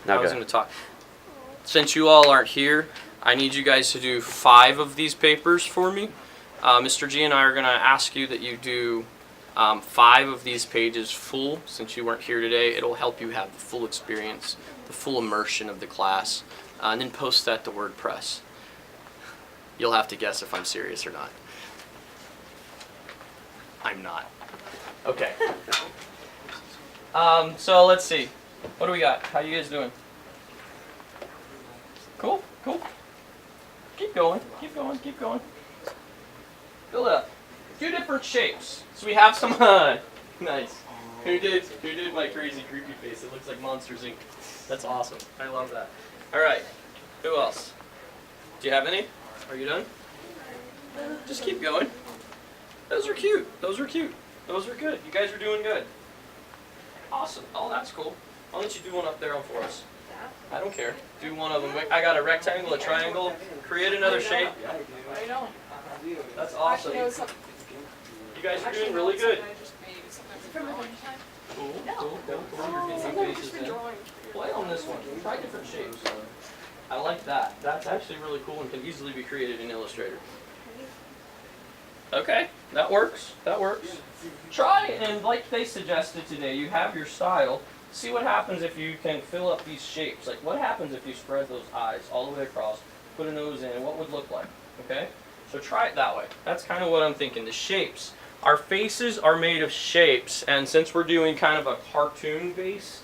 I was going to talk. Since you all aren't here, I need you guys to do 5 of these papers for me. Mr. G and I are going to ask you that you do 5 of these pages full. Since you weren't here today, it'll help you have the full experience, the full immersion of the class, and then post that to WordPress. You'll have to guess if I'm serious or not. I'm not. Okay. So let's see. What do we got? How you guys doing? Cool, cool. Keep going, keep going, keep going. Fill it up. A few different shapes. So we have some, nice. Who did my crazy creepy face? It looks like Monsters Inc. That's awesome. I love that. All right. Who else? Do you have any? Are you done? Just keep going. Those are cute. Those are cute. Those are good. You guys are doing good. Awesome. Oh, that's cool. Why don't you do one up there for us? I don't care. Do one of them. I got a rectangle, a triangle. Create another shape. I don't. That's awesome. You guys are doing really good. Cool, cool, cool, cool. You're getting faces in. Play on this one. Try different shapes. I like that. That's actually really cool and can easily be created in Illustrator. Okay, that works. That works. Try, and like they suggested today, you have your style. See what happens if you can fill up these shapes. Like, what happens if you spread those eyes all the way across, put a nose in, what would look like? Okay? So try it that way. That's kind of what I'm thinking. The shapes. Our faces are made of shapes, and since we're doing kind of a cartoon-based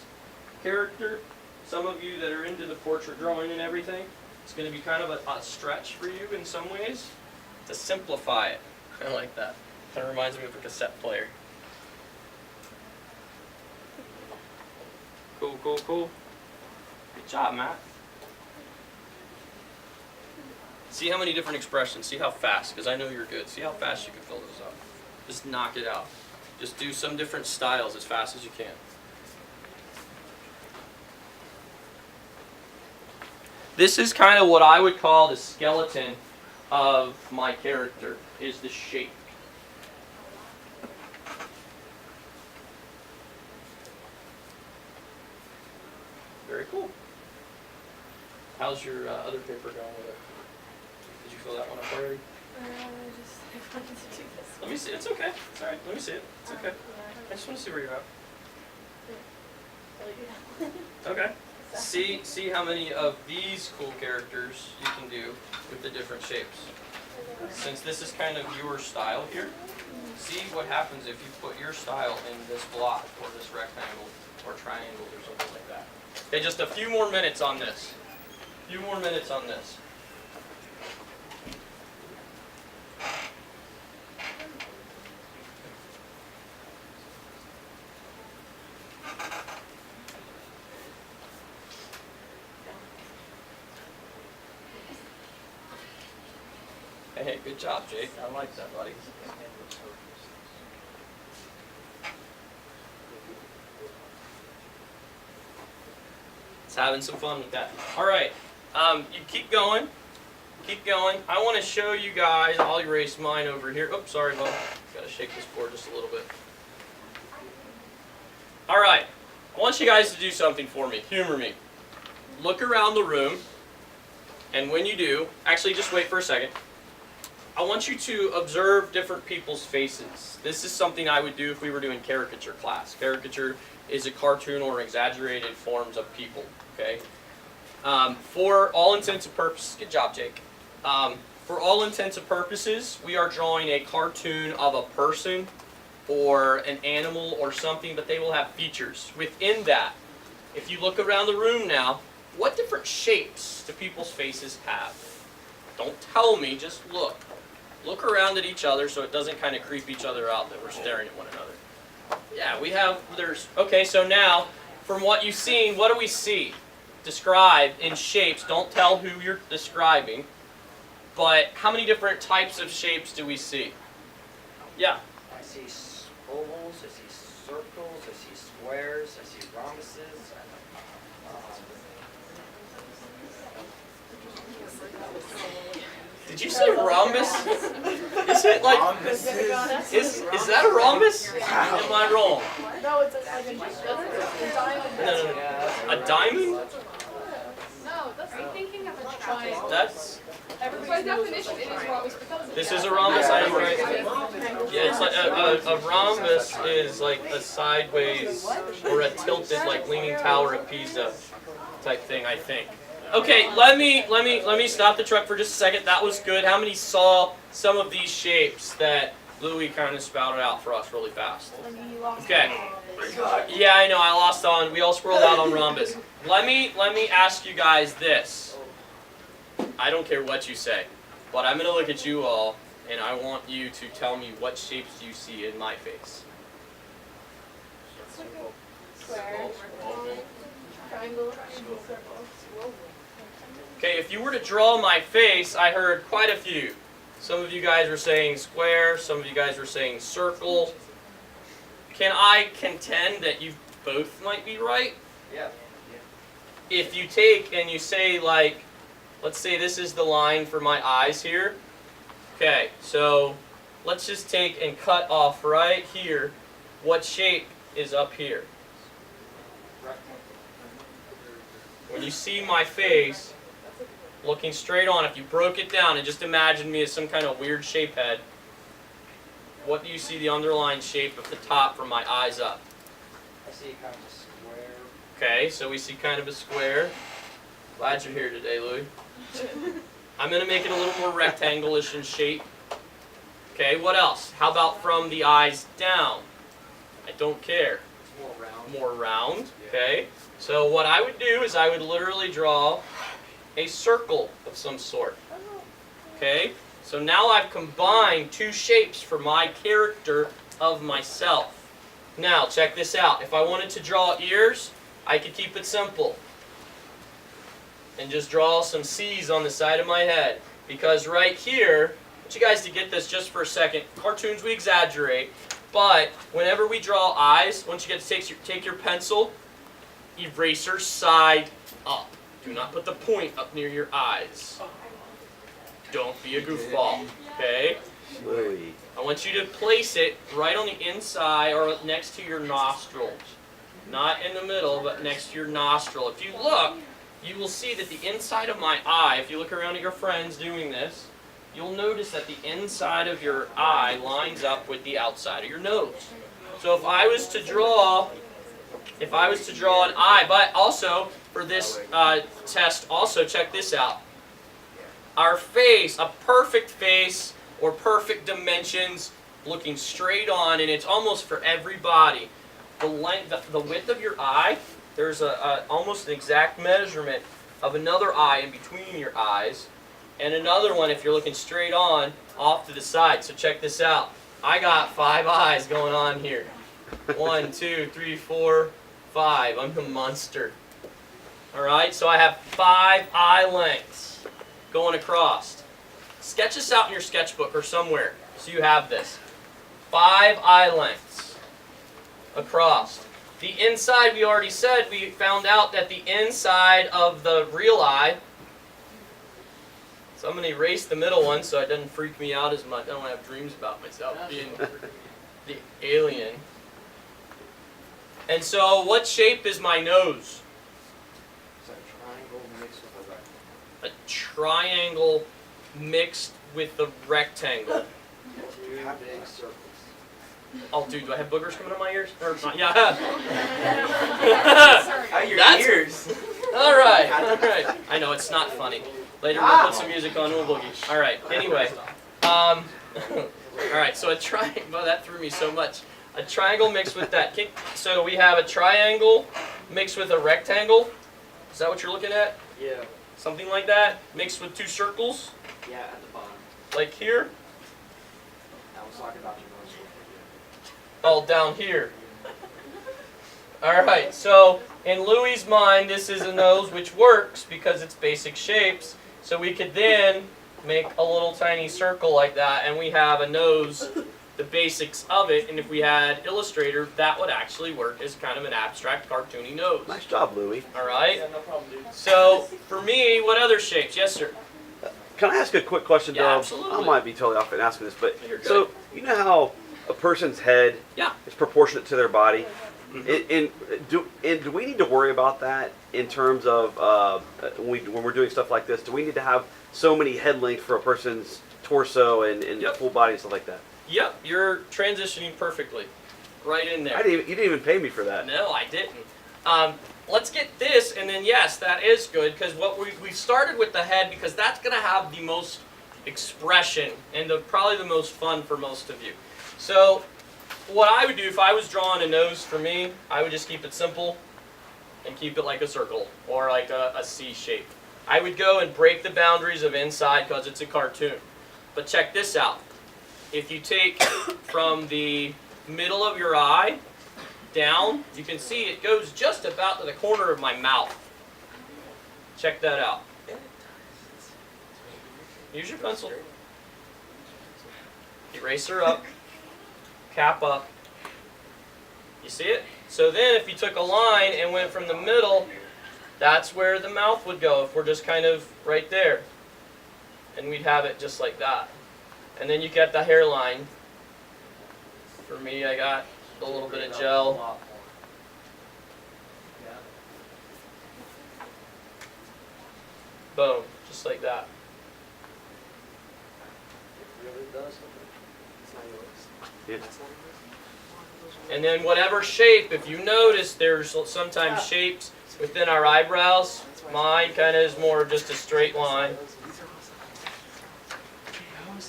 character, some of you that are into the portrait drawing and everything, it's going to be kind of a stretch for you in some ways to simplify it. I like that. Kind of reminds me of a cassette player. Cool, cool, cool. Good job, Matt. See how many different expressions. See how fast, because I know you're good. See how fast you can fill those up. Just knock it out. Just do some different styles as fast as you can. This is kind of what I would call the skeleton of my character, is the shape. Very cool. How's your other paper going with it? Did you fill that one up already? I wanted to do this. Let me see. It's okay. It's alright. Let me see it. It's okay. I just want to see where you're at. Okay. See how many of these cool characters you can do with the different shapes. Since this is kind of your style here, see what happens if you put your style in this block or this rectangle or triangle or something like that. Okay, just a few more minutes on this. A few more minutes on this. Hey, good job, Jake. I like that, buddy. It's having some fun with that. All right, you keep going. Keep going. I want to show you guys. I'll erase mine over here. Oops, sorry, Bob. Got to shake this board just a little bit. All right, I want you guys to do something for me. Humor me. Look around the room, and when you do, actually, just wait for a second. I want you to observe different people's faces. This is something I would do if we were doing caricature class. Caricature is a cartoon or exaggerated forms of people, okay? For all intents and purposes, good job, Jake. For all intents and purposes, we are drawing a cartoon of a person or an animal or something, but they will have features. Within that, if you look around the room now, what different shapes do people's faces have? Don't tell me, just look. Look around at each other so it doesn't kind of creep each other out that we're staring at one another. Yeah, we have, okay, so now, from what you've seen, what do we see? Describe in shapes. Don't tell who you're describing. But how many different types of shapes do we see? Yeah. I see ovals, I see circles, I see squares, I see rhombuses. Did you say rhombus? Is it like, is that a rhombus? Am I wrong? No, it's like a diamond. No. A diamond? No, that's I'm thinking of a triangle. That's. By definition, it is rhombus because of This is a rhombus. I am right. Yeah, it's like a rhombus is like a sideways or a tilted, like leaning tower of Pisa type thing. I think. Okay, let me stop the truck for just a second. That was good. How many saw some of these shapes that Louis kind of spouted out for us really fast? Okay. Yeah, I know. I lost on. We all swirled out on rhombus. Let me ask you guys this. I don't care what you say, but I'm going to look at you all, and I want you to tell me what shapes you see in my face. Square, triangle, circle. Okay, if you were to draw my face, I heard quite a few. Some of you guys were saying square, some of you guys were saying circle. Can I contend that you both might be right? Yeah. If you take and you say, like, let's say this is the line for my eyes here. Okay, so let's just take and cut off right here. What shape is up here? When you see my face, looking straight on, if you broke it down and just imagine me as some kind of weird shape head, what do you see the underlying shape of the top from my eyes up? I see kind of a square. Okay, so we see kind of a square. Glad you're here today, Louis. I'm going to make it a little more rectangle-ish in shape. Okay, what else? How about from the eyes down? I don't care. It's more round. More round, okay? So what I would do is I would literally draw a circle of some sort. Okay? So now I've combined two shapes for my character of myself. Now, check this out. If I wanted to draw ears, I could keep it simple and just draw some C's on the side of my head. Because right here, I want you guys to get this just for a second. Cartoons, we exaggerate. But whenever we draw eyes, once you get to take your pencil, eraser side up. Do not put the point up near your eyes. Don't be a goofball, okay? Louis. I want you to place it right on the inside or next to your nostril. Not in the middle, but next to your nostril. If you look, you will see that the inside of my eye, if you look around at your friends doing this, you'll notice that the inside of your eye lines up with the outside of your nose. So if I was to draw an eye, but also for this test, also check this out. Our face, a perfect face or perfect dimensions, looking straight on, and it's almost for everybody. The length, the width of your eye, there's almost an exact measurement of another eye in between your eyes, and another one if you're looking straight on off to the side. So check this out. I got 5 eyes going on here. 1, 2, 3, 4, 5. I'm a monster. All right, so I have 5 eye lengths going across. Sketch this out in your sketchbook or somewhere so you have this. 5 eye lengths across. The inside, we already said, we found out that the inside of the real eye, so I'm going to erase the middle one so it doesn't freak me out as much. I don't have dreams about myself being the alien. And so what shape is my nose? It's a triangle mixed with a rectangle. A triangle mixed with a rectangle. 2 big circles. Oh, dude, do I have boogers coming out of my ears? Or not? Yeah. Out your That's- ears. All right. I know, it's not funny. Later we'll put some music on, we'll boogie. All right, anyway. All right, so a triangle, well, that threw me so much. A triangle mixed with that. So we have a triangle mixed with a rectangle. Is that what you're looking at? Yeah. Something like that? Mixed with 2 circles? Yeah, at the bottom. Like here? I was talking about your nose. Oh, down here. Alright, so in Louis' mind, this is a nose which works because it's basic shapes. So we could then make a little tiny circle like that, and we have a nose, the basics of it, and if we had Illustrator, that would actually work as kind of an abstract, cartoony nose. Nice job, Louis. Alright? Yeah, no problem, dude. So, for me, what other shapes? Yes, sir. Can I ask a quick question, Yeah, Dom? absolutely. I might be totally off in asking this, but You're good. so you know how a person's head Yeah. is proportionate to their body? Do we need to worry about that in terms of when we're doing stuff like this? Do we need to have so many head lengths for a person's torso and Yep. full body and stuff like that? Yep, you're transitioning perfectly. Right in there. You didn't even pay me for that. No, I didn't. Let's get this, and then yes, that is good, because what we started with the head, because that's going to have the most expression and probably the most fun for most of you. So what I would do if I was drawing a nose for me, I would just keep it simple and keep it like a circle or like a C shape. I would go and break the boundaries of inside because it's a cartoon. But check this out. If you take from the middle of your eye down, you can see it goes just about to the corner of my mouth. Check that out. Use your pencil. Eraser up. Cap up. You see it? So then if you took a line and went from the middle, that's where the mouth would go if we're just kind of right there. And we'd have it just like that. And then you get the hairline. For me, I got a little bit of gel. Boom, just like that. Yeah. And then whatever shape, if you notice, there's sometimes shapes within our eyebrows. Mine kind of is more just a straight line.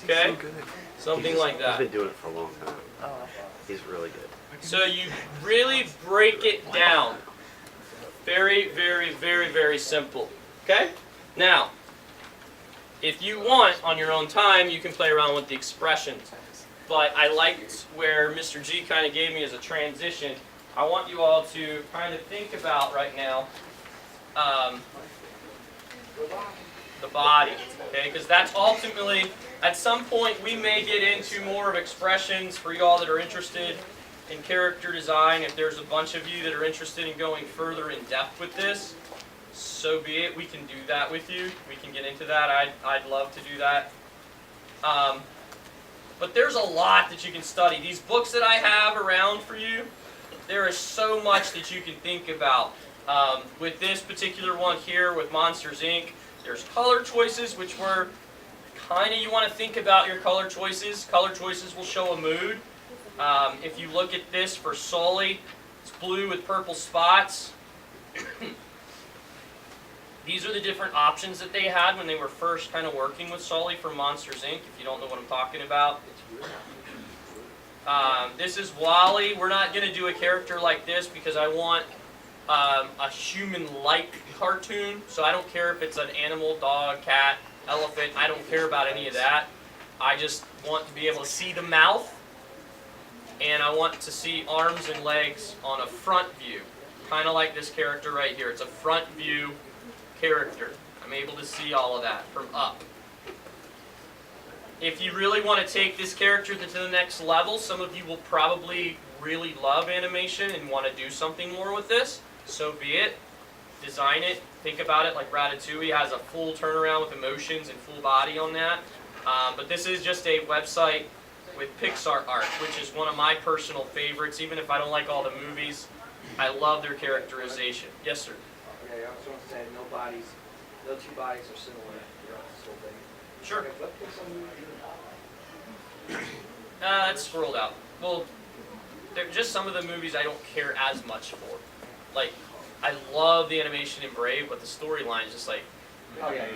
Okay? Something like He's that. been doing it for a long time. He's really good. So you really break it down. Very, very, very, very simple. Okay? Now, if you want, on your own time, you can play around with the expressions. But I liked where Mr. G kind of gave me as a transition. I want you all to kind of think about right now the body, okay? Because that's ultimately, at some point, we may get into more of expressions for y'all that are interested in character design. If there's a bunch of you that are interested in going further in depth with this, so be it. We can do that with you. We can get into that. I'd love to do that. But there's a lot that you can study. These books that I have around for you, there is so much that you can think about. With this particular one here, with Monsters, Inc., there's color choices, which were kind of, you want to think about your color choices. Color choices will show a mood. If you look at this for Sully, it's blue with purple spots. These are the different options that they had when they were first kind of working with Sully for Monsters, Inc., if you don't know what I'm talking about. This is Wally. We're not going to do a character like this because I want a human-like cartoon. So I don't care if it's an animal, dog, cat, elephant. I don't care about any of that. I just want to be able to see the mouth. And I want to see arms and legs on a front view. Kind of like this character right here. It's a front view character. I'm able to see all of that from up. If you really want to take this character to the next level, some of you will probably really love animation and want to do something more with this. So be it. Design it. Think about it like Ratatouille has a full turnaround with emotions and full body on that. But this is just a website with Pixar art, which is one of my personal favorites. Even if I don't like all the movies, I love their characterization. Yes, sir? Okay, I was going to say no two bodies are similar throughout this whole thing. Sure. Okay, what Pixar movie do you like? It's scrolled out. Well, they're just some of the movies I don't care as much for. Like, I love the animation in Brave, but the storyline is just like, Oh, yeah.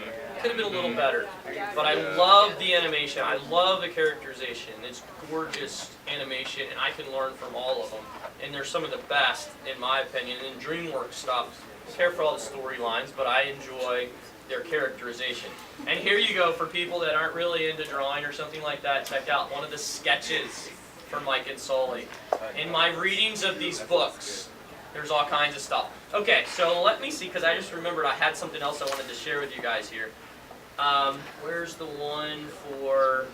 could have been a little better. But I love the animation. I love the characterization. It's gorgeous animation, and I can learn from all of them. And they're some of the best, in my opinion. And DreamWorks stuff, I care for all the storylines, but I enjoy their characterization. And here you go, for people that aren't really into drawing or something like that, check out one of the sketches from Mike and Sully. In my readings of these books, there's all kinds of stuff. Okay, so let me see, because I just remembered I had something else I wanted to share with you guys here. Where's the one for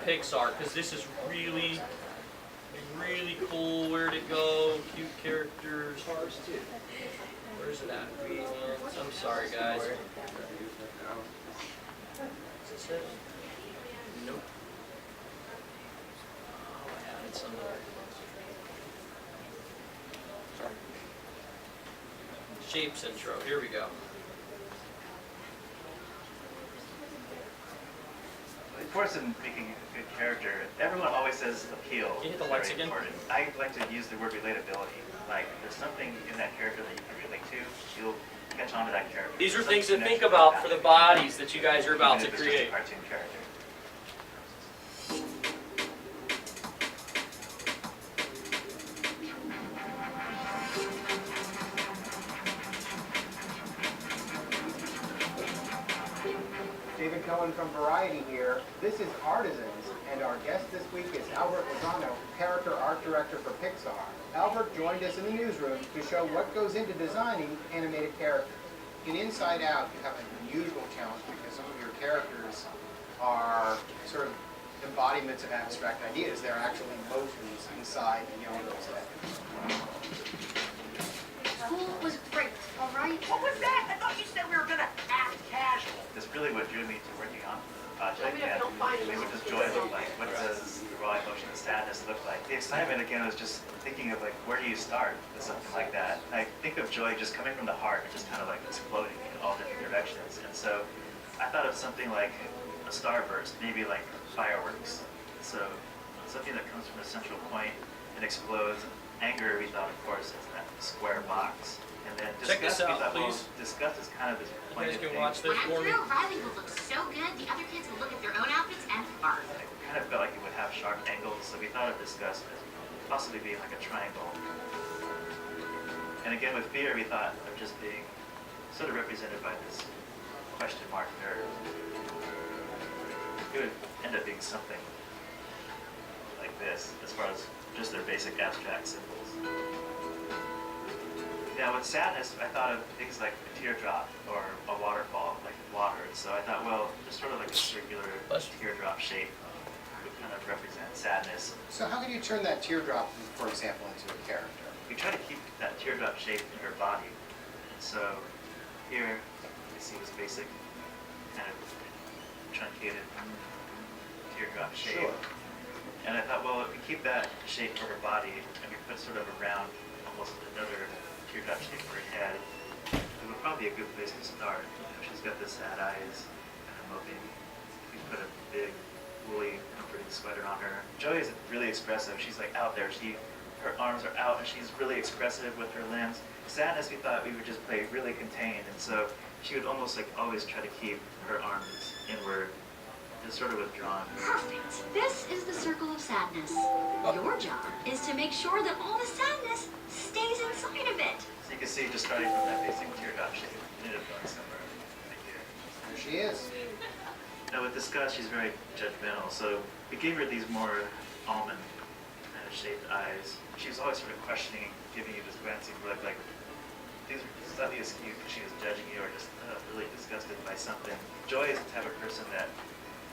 Pixar? Because this is really, really cool. Where'd it go? Cute characters. Where's it at? I'm sorry, guys. Is this it? Nope. Oh, I had it somewhere. shapes intro. Here we go. Of course, in making a good character, everyone always says appeal. Can you hit the is lights very again? important. I like to use the word relatability. Like, there's something in that character that you can relate to. You'll catch on to that character. These are Some things to think connection about with for that the bodies that you guys are about even to if it's just a create. cartoon character. David Cohen from Variety here. This is Artisans, and our guest this week is Albert Lozano, character art director for Pixar. Albert joined us in the newsroom to show what goes into designing animated characters. In Inside Out, you have an unusual challenge because some of your characters are sort of embodiments of abstract ideas. They're actually motions inside Yono's head. School was great, all right? What was that? I thought you said we were gonna act casual. That's really what drew me to working on the project. I mean, if you don't find it, what does joy look like? What does the raw emotion and sadness look like? The excitement, again, was just thinking of, like, where do you start with something like that? I think of joy just coming from the heart, just kind of like exploding in all different directions. And so I thought of something like a starburst, maybe like fireworks. So something that comes from a central point and explodes. Anger, we thought, of course, is that square box. And then Check this disgust, we out, thought, well, please. disgust is kind of this You pointed guys can thing. watch this When I'm for me. through, Riley will look so good, the other kids will look at their own outfits and fart. It kind of felt like it would have sharp angles, so we thought of disgust as possibly being like a triangle. And again, with fear, we thought of just being sort of represented by this question mark nerve. It would end up being something like this, as far as just their basic abstract symbols. Now with sadness, I thought of things like a teardrop or a waterfall, like water. So I thought, well, just sort of like a circular teardrop shape would kind of represent sadness. So how can you turn that teardrop, for example, into a character? We try to keep that teardrop shape in her body. And so here you see this basic kind of truncated teardrop shape. Sure. And I thought, well, if we keep that shape for her body and we put sort of around almost another teardrop shape for her head, it would probably be a good place to start. You know, she's got the sad eyes kind of moping. We put a big, woolly, comforting sweater on her. Joy is really expressive. She's like out there. Her arms are out and she's really expressive with her limbs. Sadness, we thought we would just play really contained, and so she would almost like always try to keep her arms inward, just sort of withdrawn. Perfect. This is the circle of sadness. Your job is to make sure that all the sadness stays inside of it. So you can see, just starting from that basic teardrop shape, it ended up going somewhere right here. There she is. Now with disgust, she's very judgmental, so we gave her these more almond kind of shaped eyes. She was always sort of questioning, giving you this glancing look like, these are slightly askew because she was judging you or just really disgusted by something. Joy is the type of person that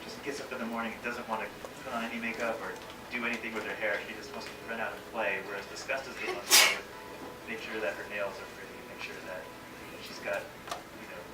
just gets up in the morning and doesn't want to put on any makeup or do anything with her hair. She just wants to run out and play, whereas disgust is the one who would make sure that her nails are pretty, make sure that she's got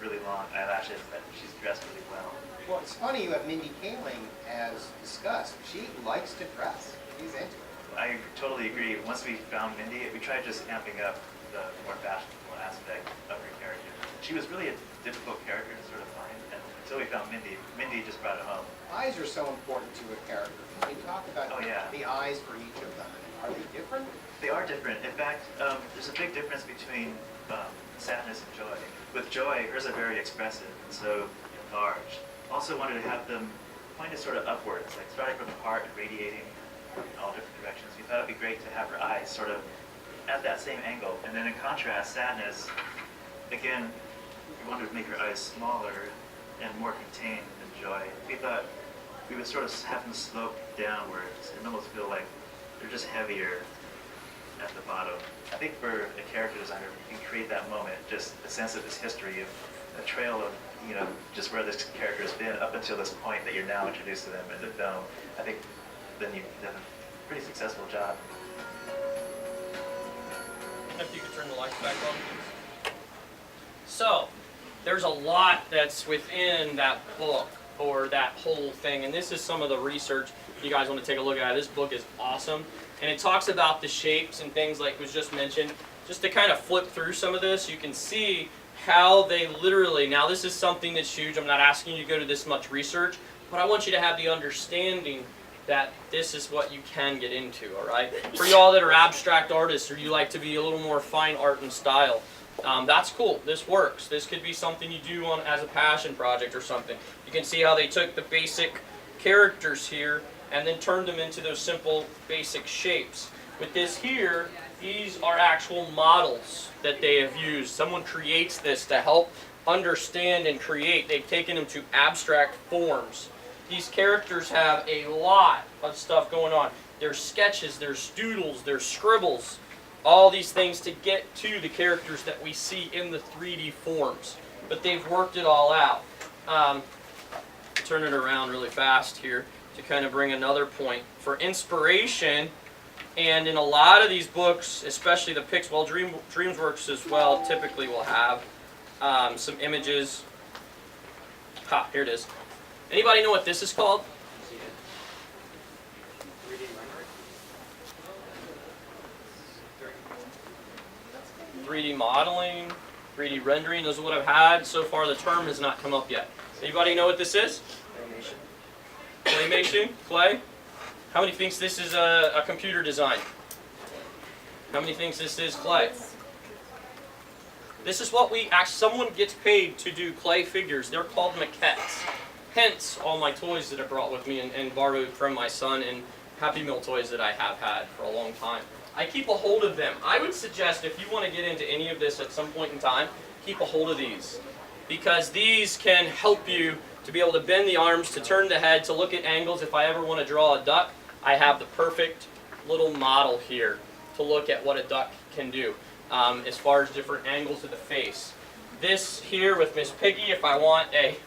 really long eyelashes, that she's dressed really well. Well, it's funny you have Mindy Kaling as discussed. She likes to dress. She's into it. I totally agree. Once we found Mindy, we tried just amping up the more fashionable aspect of her character. She was really a difficult character to sort of find, and until we found Mindy, Mindy just brought it home. Eyes are so important to a character. Can you talk about Oh, yeah. the eyes for each of them? Are they different? They are different. In fact, there's a big difference between sadness and joy. With joy, hers are very expressive and so large. Also wanted to have them pointed sort of upwards, like starting from the heart and radiating in all different directions. We thought it'd be great to have her eyes sort of at that same angle. And then in contrast, sadness, again, we wanted to make her eyes smaller and more contained than joy. We thought we would sort of have them slope downwards and almost feel like they're just heavier at the bottom. I think for a character designer, you can create that moment, just a sense of this history of a trail of, just where this character has been up until this point that you're now introduced to them in the film. I think then you've done a pretty successful job. If you could turn the lights back on, please. So, there's a lot that's within that book, or that whole thing, and this is some of the research you guys want to take a look at. This book is awesome, and it talks about the shapes and things like was just mentioned. just to kind of flip through some of this, you can see how they literally, now this is something that's huge, I'm not asking you to go to this much research, but I want you to have the understanding that this is what you can get into, all right? For y'all that are abstract artists or you like to be a little more fine art and style, that's cool. This works. This could be something you do on as a passion project or something. You can see how they took the basic characters here and then turned them into those simple basic shapes. With this here, these are actual models that they have used. Someone creates this to help understand and create. They've taken them to abstract forms. These characters have a lot of stuff going on. There's sketches, there's doodles, there's scribbles, all these things to get to the characters that we see in the 3D forms. But they've worked it all out. Turn it around really fast here to kind of bring another point. For inspiration, and in a lot of these books, especially the Pix, well, DreamWorks as well, typically will have some images. Ha, here it is. Anybody know what this is called? 3D modeling, 3D rendering. Those are what I've had so far. The term has not come up yet. Anybody know what this is? Claymation? Clay? How many thinks this is a computer design? How many thinks this is clay? This is what someone gets paid to do clay figures. They're called maquettes. Hence all my toys that I brought with me and borrowed from my son and Happy Meal toys that I have had for a long time. I keep a hold of them. I would suggest if you want to get into any of this at some point in time, keep a hold of these. Because these can help you to be able to bend the arms, to turn the head, to look at angles. If I ever want to draw a duck, I have the perfect little model here to look at what a duck can do as far as different angles of the face. This here with Miss Piggy, if I want a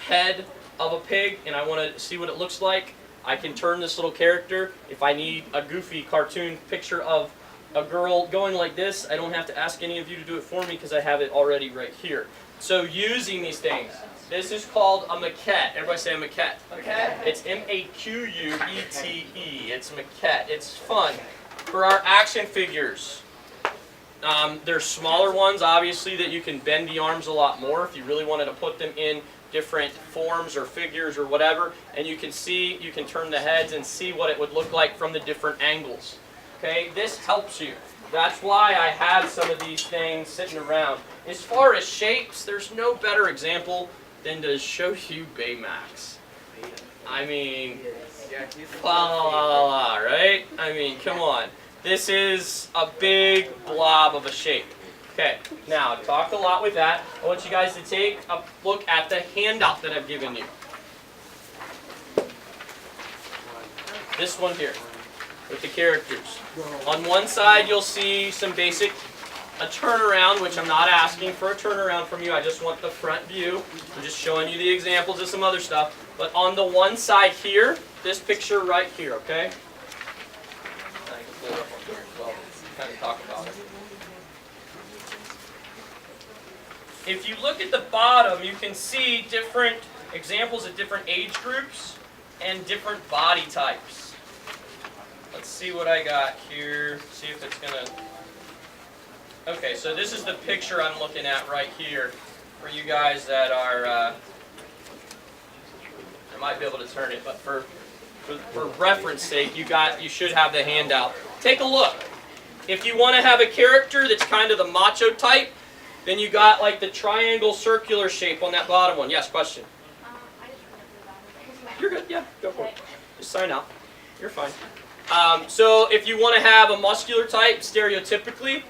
head of a pig and I want to see what it looks like, I can turn this little character. If I need a goofy cartoon picture of a girl going like this, I don't have to ask any of you to do it for me because I have it already right here. So using these things, this is called a maquette. Everybody say a maquette. Okay. It's M-A-Q-U-E-T-E. It's maquette. It's fun. For our action figures, there's smaller ones, obviously, that you can bend the arms a lot more if you really wanted to put them in different forms or figures or whatever. And you can see, you can turn the heads and see what it would look like from the different angles. Okay, this helps you. That's why I have some of these things sitting around. As far as shapes, there's no better example than to show you Baymax. I mean, la la la la la, right? I mean, come on. This is a big blob of a shape. Okay, now I talked a lot with that. I want you guys to take a look at the handout that I've given you. This one here, with the characters. On one side, you'll see some basic, a turnaround, which I'm not asking for a turnaround from you. I just want the front view. I'm just showing you the examples of some other stuff. But on the one side here, this picture right here, okay? I can pull it up on here as well, kind of talk about it. If you look at the bottom, you can see different examples of different age groups and different body types. Let's see what I got here, see if it's gonna... Okay, so this is the picture I'm looking at right here for you guys that are, I might be able to turn it, but for reference sake, you should have the handout. Take a look. If you want to have a character that's kind of the macho type, then you got like the triangle circular shape on that bottom one. Yes, question? I just remembered that. You're good, yeah, go for it. Just sign out. You're fine. So if you want to have a muscular type, stereotypically,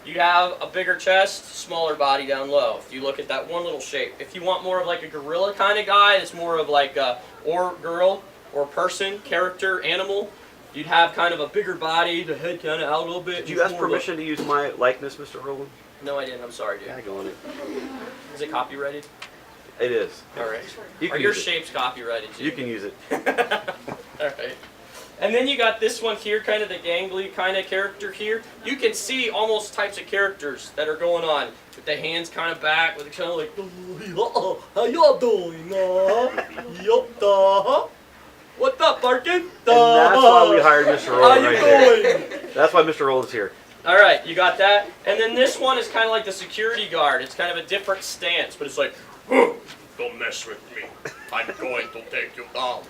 you have a bigger chest, smaller body down low. If you look at that one little shape. If you want more of like a gorilla kind of guy, that's more of like a or girl or person, character, animal, you'd have kind of a bigger body, the head kind of out a little bit. Did you ask permission to use my likeness, Mr. Rowland? No, I didn't. I'm sorry, dude. Tag on it. Is it copyrighted? It is. All right. You Are can your use it. shapes copyrighted too? You can use it. All right. And then you got this one here, kind of the gangly kind of character here. You can see almost types of characters that are going on with the hands kind of back, with the kind of like, oh, how y'all doing? What's up, Barkin? And that's why we hired Mr. How Rowland you right there. doing? That's why Mr. Rowland's here. All right, you got that? And then this one is kind of like the security guard. It's kind of a different stance, but it's like, don't mess with me. I'm going to take you down.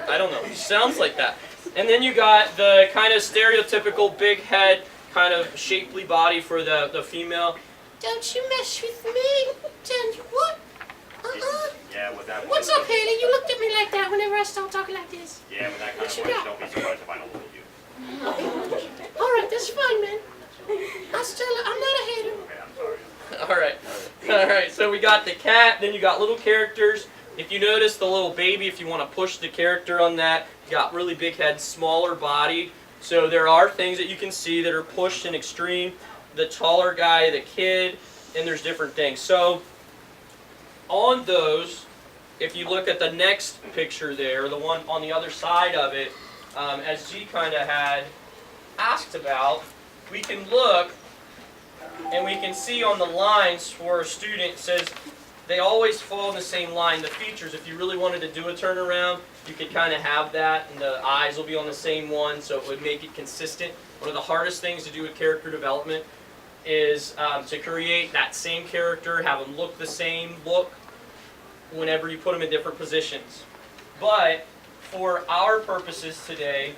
I don't know. He sounds like that. And then you got the kind of stereotypical big head, kind of shapely body for the female. Don't you mess with me. Tell you what. Yeah, with that What's up, Haley? You looked at me like that whenever I start talking like this. Yeah, with that kind of voice, don't be surprised if I don't hold you. All right, that's fine, man. I'm not a hater. Okay, I'm sorry. All right. So we got the cat. Then you got little characters. If you notice the little baby, if you want to push the character on that, you got really big head, smaller body. So there are things that you can see that are pushed in extreme. The taller guy, the kid, and there's different things. So on those, if you look at the next picture there, the one on the other side of it, as G kind of had asked about, we can look and we can see on the lines for a student, it says they always fall in the same line. The features, if you really wanted to do a turnaround, you could kind of have that, and the eyes will be on the same one, so it would make it consistent. One of the hardest things to do with character development is to create that same character, have them look the same look whenever you put them in different positions. But for our purposes today,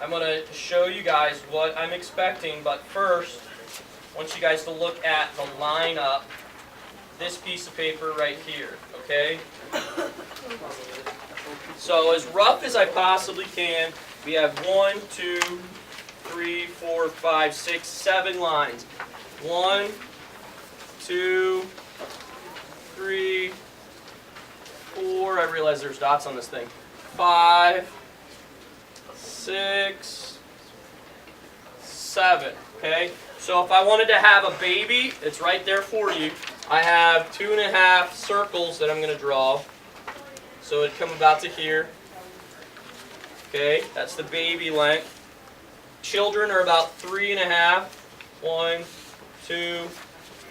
I'm going to show you guys what I'm expecting, but first, I want you guys to look at the lineup, this piece of paper right here, okay? So as rough as I possibly can, we have 1, 2, 3, 4, 5, 6, 7 lines. 1, 2, 3, 4, I realize there's dots on this thing. 5, 6, 7, okay? So if I wanted to have a baby, it's right there for you. I have 2.5 circles that I'm going to draw. So it'd come about to here. Okay, that's the baby length. Children are about 3.5. 1, 2,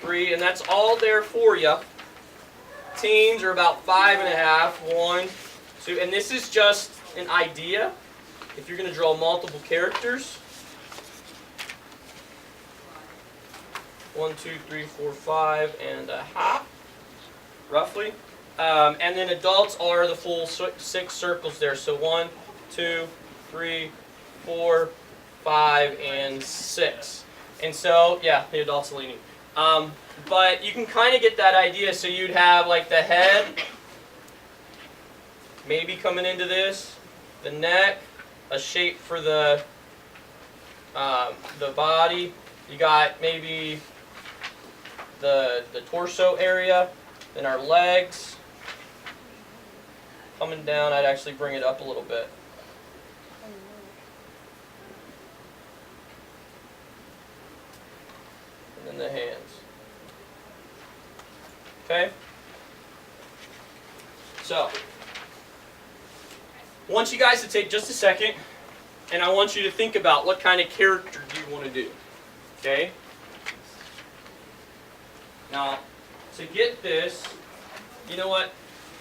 3, and that's all there for you. Teens are about 5.5. 1, 2, and this is just an idea. If you're going to draw multiple characters, 1, 2, 3, 4, 5.5, roughly. And then adults are the full 6 circles there. So 1, 2, 3, 4, 5, and 6. And so, yeah, the adults are leaning. But you can kind of get that idea. So you'd have like the head, maybe coming into this, the neck, a shape for the body. You got maybe the torso area, then our legs. Coming down, I'd actually bring it up a little bit. And then the hands. Okay? So, I want you guys to take just a second, and I want you to think about what kind of character do you want to do. Okay? Now, to get this, you know what?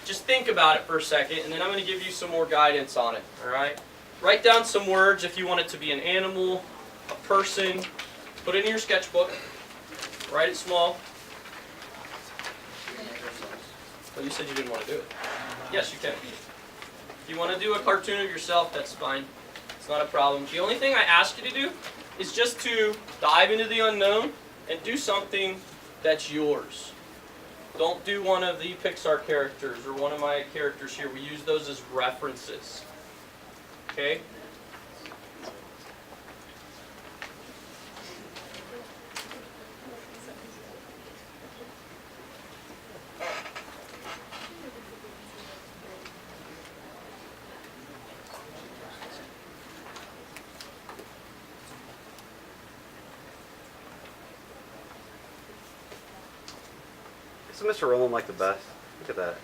Just think about it for a second, and then I'm going to give you some more guidance on it. Alright? Write down some words if you want it to be an animal, a person. Put it in your sketchbook. Write it small. Well, you said you didn't want to do it. Yes, you can. If you want to do a cartoon of yourself, that's fine. It's not a problem. The only thing I ask you to do is just to dive into the unknown and do something that's yours. Don't do one of the Pixar characters or one of my characters here. We use those as references. Okay? Isn't Mr. Rowland like the best? Look at that.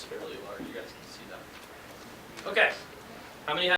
fairly large. You guys can see that. Okay. How many